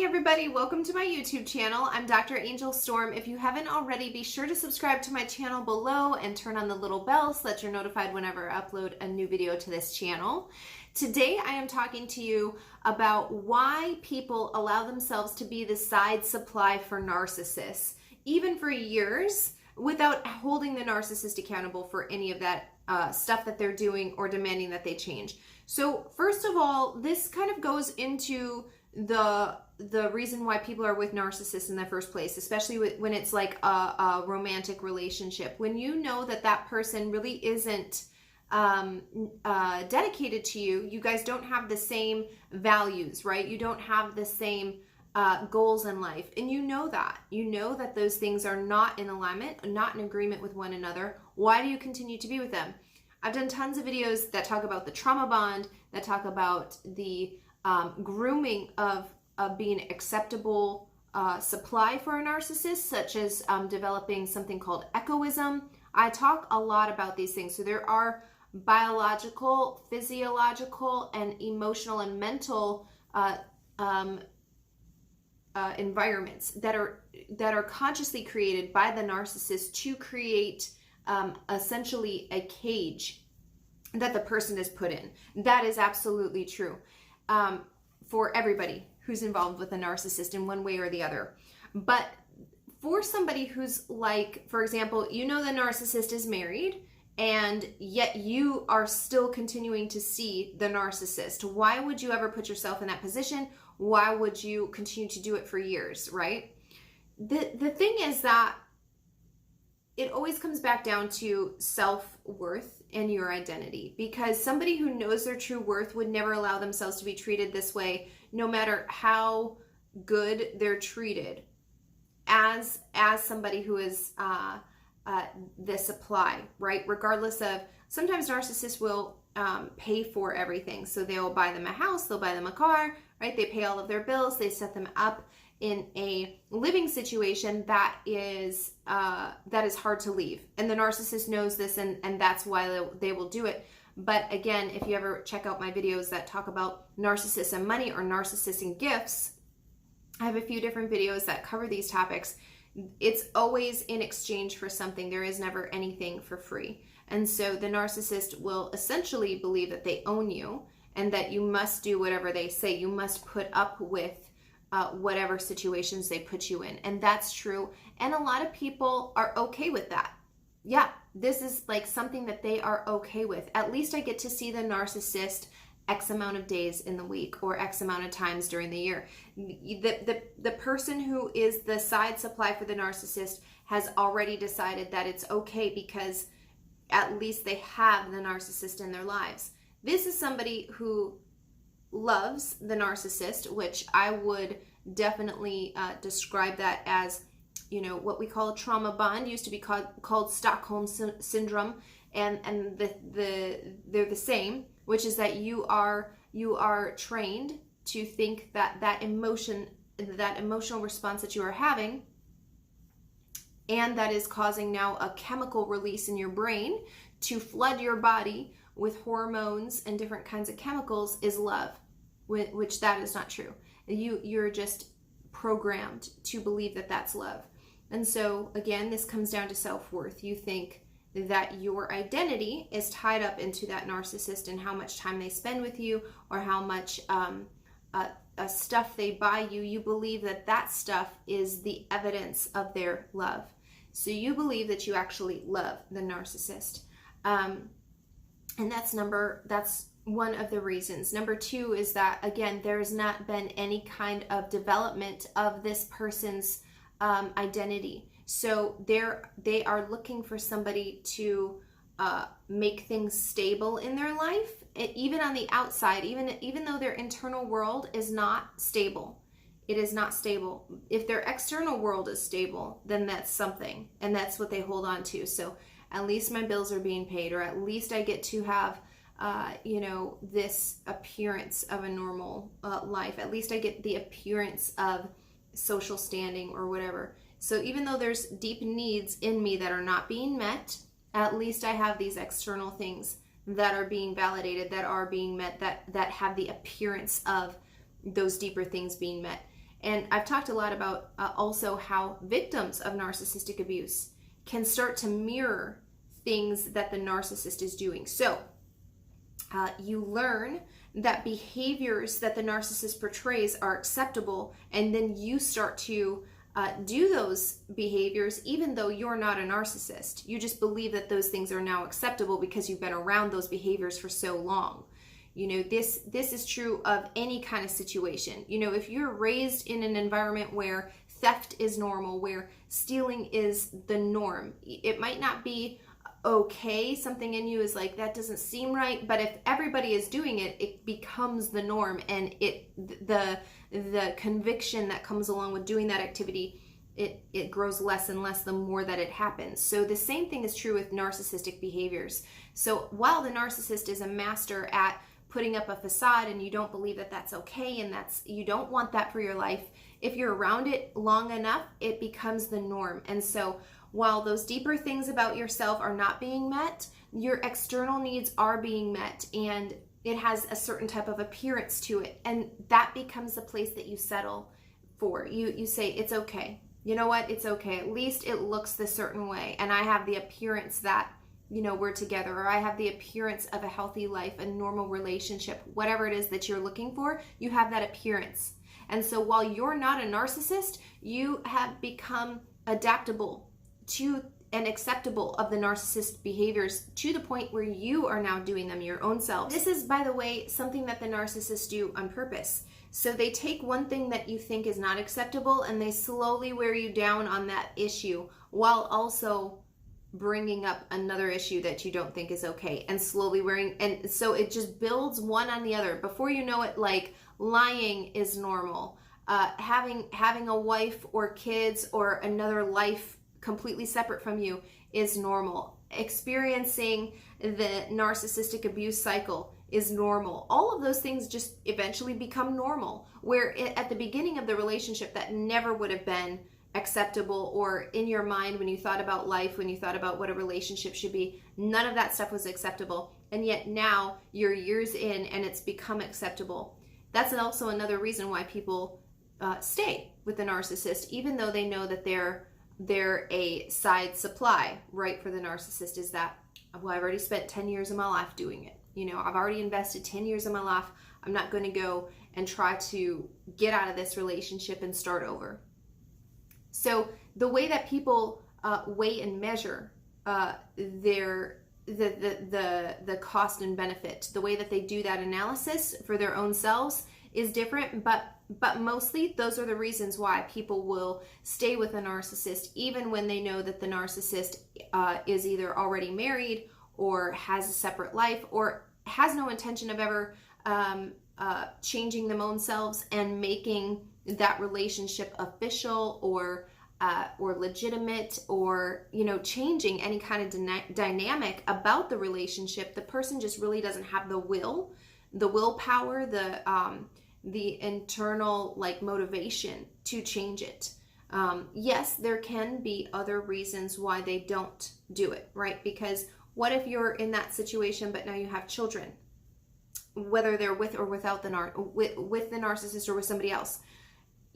everybody, welcome to my YouTube channel. I'm Dr. Angel Storm. If you haven't already, be sure to subscribe to my channel below and turn on the little bell so that you're notified whenever I upload a new video to this channel. Today I am talking to you about why people allow themselves to be the side supply for narcissists, even for years, without holding the narcissist accountable for any of that stuff that they're doing or demanding that they change. So first of all, this kind of goes into the reason why people are with narcissists in the first place, especially when it's like a romantic relationship. When you know that that person really isn't dedicated to you, you guys don't have the same values, right? You don't have the same goals in life, and you know that those things are not in alignment, not in agreement with one another. Why do you continue to be with them? I've done tons of videos that talk about the trauma bond, that talk about the grooming of being acceptable supply for a narcissist, such as developing something called egoism. I talk a lot about these things. So there are biological, physiological, and emotional and mental environments that are consciously created by the narcissist to create essentially a cage that the person is put in. That is absolutely true for everybody who's involved with a narcissist in one way or the other. But for somebody who's like, for example, you know the narcissist is married, and yet you are still continuing to see the narcissist. Why would you ever put yourself in that position? Why would you continue to do it for years, right? The thing is that it always comes back down to self-worth and your identity, because somebody who knows their true worth would never allow themselves to be treated this way, no matter how good they're treated as somebody who is the supply, right? Regardless of, sometimes narcissists will pay for everything. So they'll buy them a house, they'll buy them a car, right? They pay all of their bills, they set them up in a living situation that is hard to leave. And the narcissist knows this, and that's why they will do it. But again, if you ever check out my videos that talk about narcissists and money or narcissists and gifts, I have a few different videos that cover these topics. It's always in exchange for something. There is never anything for free. And so the narcissist will essentially believe that they own you and that you must do whatever they say. You must put up with whatever situations they put you in. And that's true. And a lot of people are okay with that. Yeah, this is like something that they are okay with. At least I get to see the narcissist X amount of days in the week or X amount of times during the year. The person who is the side supply for the narcissist has already decided that it's okay because at least they have the narcissist in their lives. This is somebody who loves the narcissist, which I would definitely describe that as, you know, what we call a trauma bond. Used to be called Stockholm syndrome, and they're the same, which is that you are trained to think that emotional response that you are having, and that is causing now a chemical release in your brain to flood your body with hormones and different kinds of chemicals, is love, which that is not true. You're just programmed to believe that that's love. And so again, this comes down to self-worth. You think that your identity is tied up into that narcissist and how much time they spend with you, or how much stuff they buy you. You believe that stuff is the evidence of their love. So you believe that you actually love the narcissist. And that's one of the reasons. Number two is that, again, there's not been any kind of development of this person's identity. So they are looking for somebody to make things stable in their life, even on the outside, even though their internal world is not stable. It is not stable. If their external world is stable, then that's something, and that's what they hold on to. So at least my bills are being paid, or at least I get to have this appearance of a normal life. At least I get the appearance of social standing or whatever. So even though there's deep needs in me that are not being met, at least I have these external things that are being validated, that are being met, that have the appearance of those deeper things being met. And I've talked a lot about also how victims of narcissistic abuse can start to mirror things that the narcissist is doing. So you learn that behaviors that the narcissist portrays are acceptable, and then you start to do those behaviors even though you're not a narcissist. You just believe that those things are now acceptable because you've been around those behaviors for so long. You know, this is true of any kind of situation. You know, if you're raised in an environment where theft is normal, where stealing is the norm, it might not be okay. Something in you is like, that doesn't seem right. But if everybody is doing it, it becomes the norm, and the conviction that comes along with doing that activity, it grows less and less the more that it happens. So the same thing is true with narcissistic behaviors. So while the narcissist is a master at putting up a facade, and you don't believe that that's okay, and you don't want that for your life, if you're around it long enough, it becomes the norm. And so while those deeper things about yourself are not being met, your external needs are being met, and it has a certain type of appearance to it. And that becomes the place that you settle for. You say, it's okay. You know what? It's okay. At least it looks the certain way. And I have the appearance that, you know, we're together, or I have the appearance of a healthy life, a normal relationship, whatever it is that you're looking for, you have that appearance. And so while you're not a narcissist, you have become adaptable to and acceptable of the narcissist behaviors to the point where you are now doing them your own self. This is, by the way, something that the narcissists do on purpose. So they take one thing that you think is not acceptable, and they slowly wear you down on that issue, while also bringing up another issue that you don't think is okay, and slowly wearing, and so it just builds one on the other. Before you know it, like, lying is normal, having a wife or kids or another life completely separate from you is normal, experiencing the narcissistic abuse cycle is normal. All of those things just eventually become normal, where at the beginning of the relationship that never would have been acceptable, or in your mind when you thought about life, when you thought about what a relationship should be, none of that stuff was acceptable. And yet now you're years in and it's become acceptable. That's also another reason why people stay with the narcissist, even though they know that they're a side supply, right? For the narcissist is that, well, I've already spent 10 years of my life doing it. You know, I've already invested 10 years of my life. I'm not going to go and try to get out of this relationship and start over. So the way that people weigh and measure the cost and benefit, the way that they do that analysis for their own selves is different, but mostly those are the reasons why people will stay with a narcissist, even when they know that the narcissist is either already married or has a separate life or has no intention of ever changing their own selves and making that relationship official or legitimate, or, you know, changing any kind of dynamic about the relationship. The person just really doesn't have the willpower, the internal, like, motivation to change it. Yes, there can be other reasons why they don't do it, right? Because what if you're in that situation, but now you have children, whether they're with or without with the narcissist or with somebody else?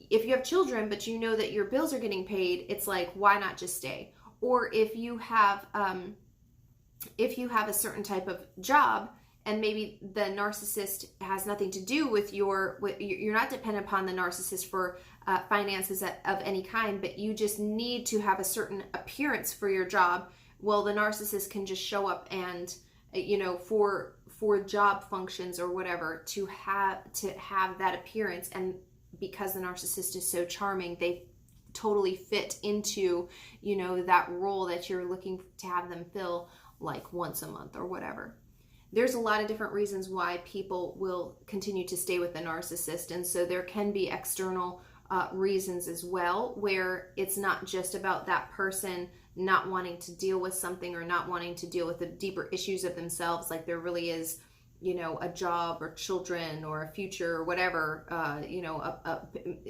If you have children, but you know that your bills are getting paid, it's like, why not just stay? Or if you have a certain type of job, and maybe the narcissist has nothing to do with you're not dependent upon the narcissist for finances of any kind, but you just need to have a certain appearance for your job. Well, the narcissist can just show up and, you know, for job functions or whatever, to have that appearance. And because the narcissist is so charming, they totally fit into, you know, that role that you're looking to have them fill, like once a month or whatever. There's a lot of different reasons why people will continue to stay with the narcissist. And so there can be external reasons as well, where it's not just about that person not wanting to deal with something or not wanting to deal with the deeper issues of themselves. Like, there really is, you know, a job or children or a future or whatever.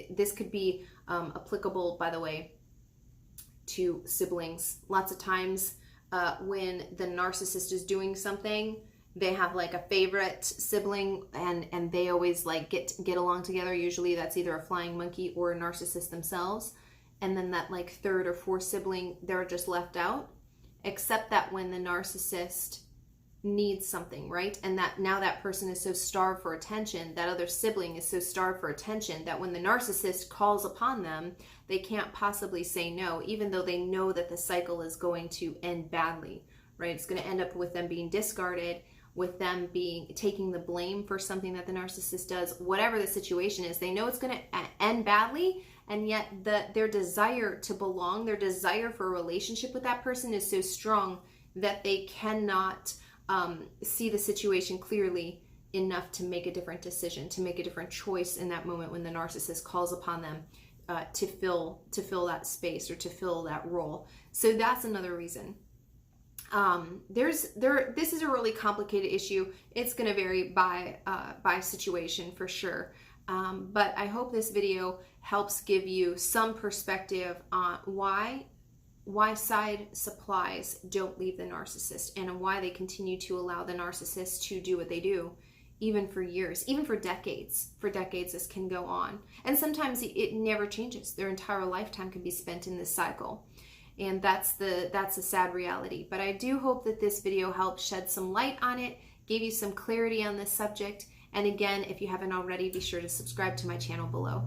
This could be applicable, by the way, to siblings. Lots of times when the narcissist is doing something they have like a favorite sibling, and they always like get along together. Usually that's either a flying monkey or a narcissist themselves. And then that like third or fourth sibling, they're just left out, except that when the narcissist needs something, right? And that now that person is so starved for attention, that other sibling is so starved for attention, that when the narcissist calls upon them, they can't possibly say no, even though they know that the cycle is going to end badly, right? It's going to end up with them being discarded, with them taking the blame for something that the narcissist does. Whatever the situation is, they know it's going to end badly, and yet their desire to belong, their desire for a relationship with that person is so strong that they cannot see the situation clearly enough to make a different decision, to make a different choice in that moment when the narcissist calls upon them to fill that space or to fill that role. So that's another reason. This is a really complicated issue. It's going to vary by situation for sure. But I hope this video helps give you some perspective on why side supplies don't leave the narcissist, and why they continue to allow the narcissist to do what they do, even for years, even for decades. For decades, this can go on. And sometimes it never changes. Their entire lifetime can be spent in this cycle. And that's a sad reality. But I do hope that this video helped shed some light on it, gave you some clarity on this subject. And again, if you haven't already, be sure to subscribe to my channel below.